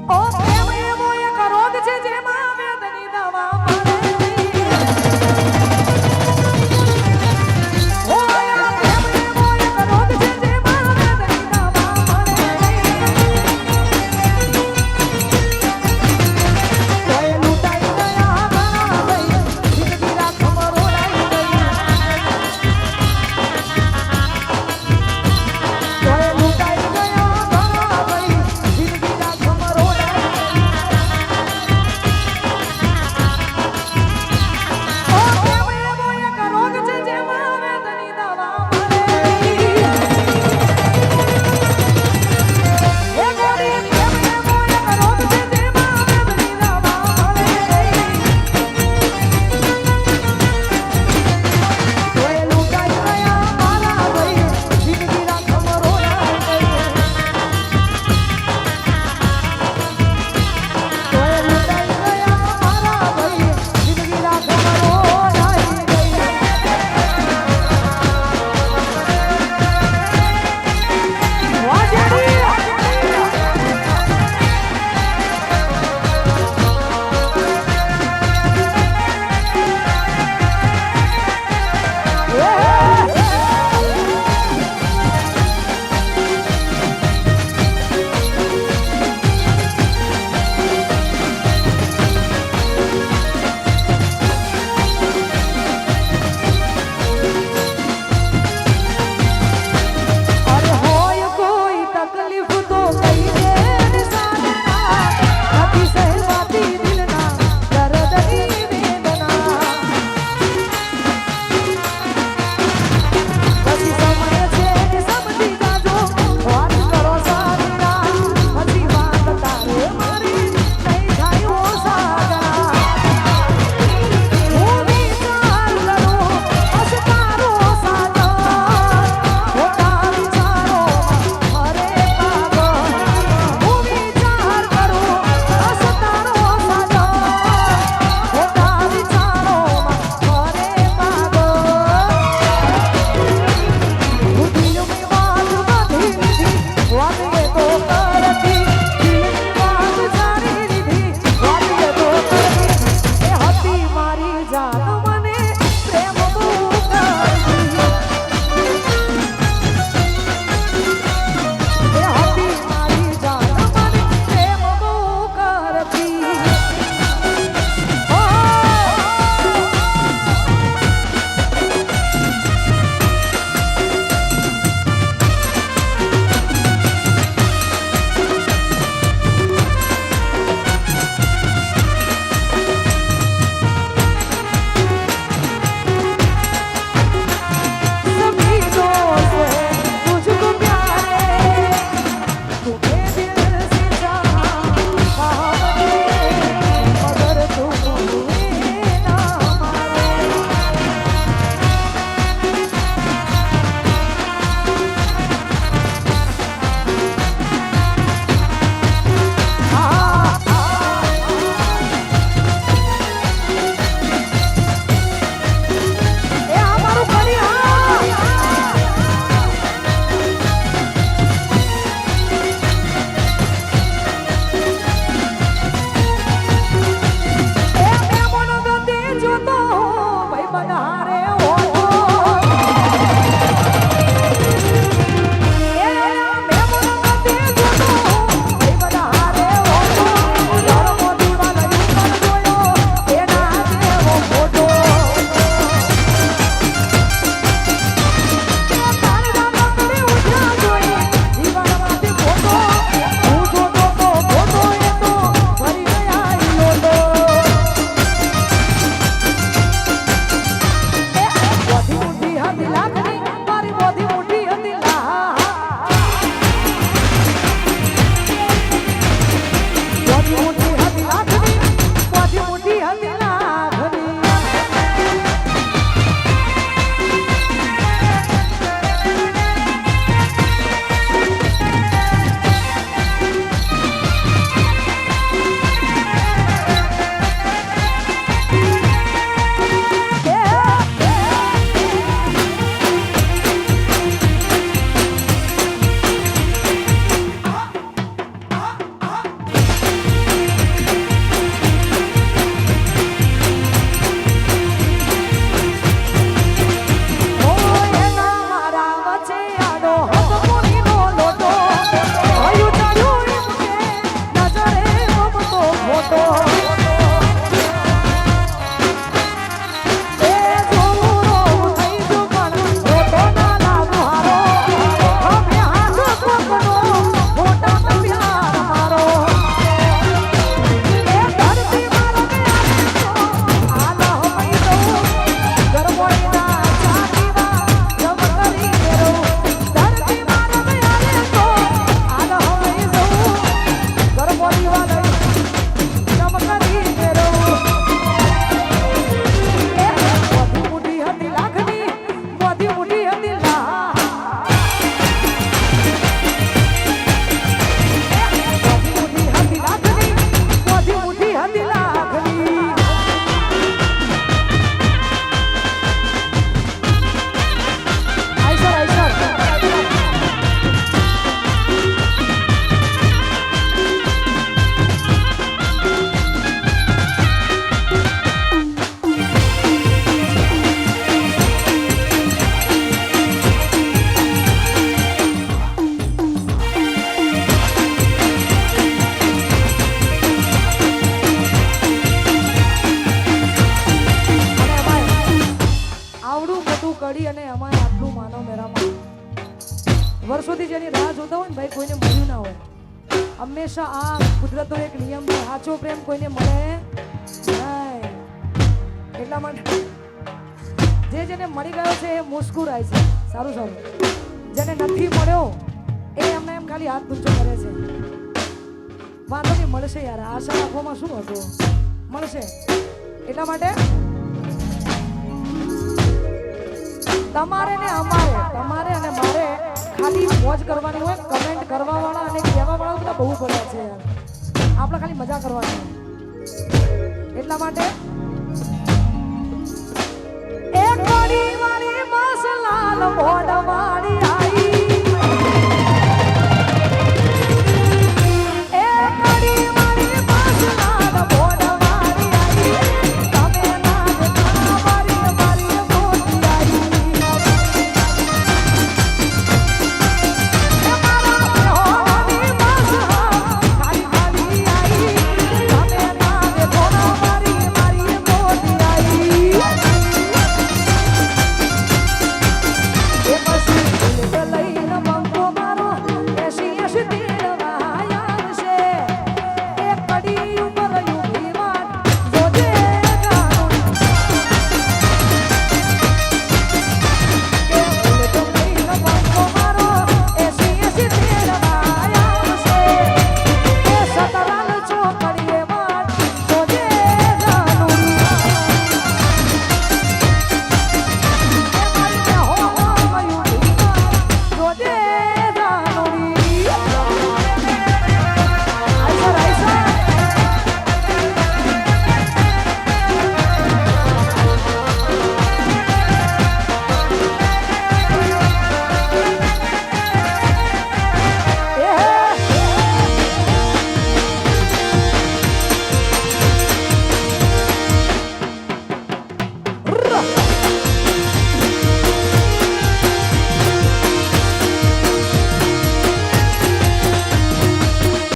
ઓ પ્રેમ એવો એક રોગ છે જેમાં વેદની દવા મળે નહીં. ઓ આ પ્રેમ એવો એક રોગ છે જેમાં વેદની દવા મળે નહીં. તોય લૂંટાઈ ગયા ઘણા ભાઈ, જિંદગી રાખમ રોડાઈ ગઈ. તોય લૂંટાઈ ગયા ઘણા ભાઈ, જિંદગી રાખમ રોડાઈ ગઈ. હંમેશા આ કુદરતનો એક નિયમ છે, સાચો પ્રેમ કોઈને મળે નહીં. એટલા માટે જેને મળી ગયો છે એ મુસ્કુરાય છે. સારું સારું. જેને નથી મળ્યો એ એમને એમ ખાલી હાથ ઊંચો કરે છે. વાંધો નહીં, મળશે યાર. આશા રાખવામાં શું હતું, મળશે. એટલા માટે તમારે ને અમારે, તમારે અને મારે ખાલી મોજ કરવાની હોય. કમેન્ટ કરવા વાળા અને કહેવા વાળા બધા બહુ બધા છે યાર. આપણે ખાલી મજા કરવાની. એટલા માટે એક વાળી મસલાલ મોઢ વાળી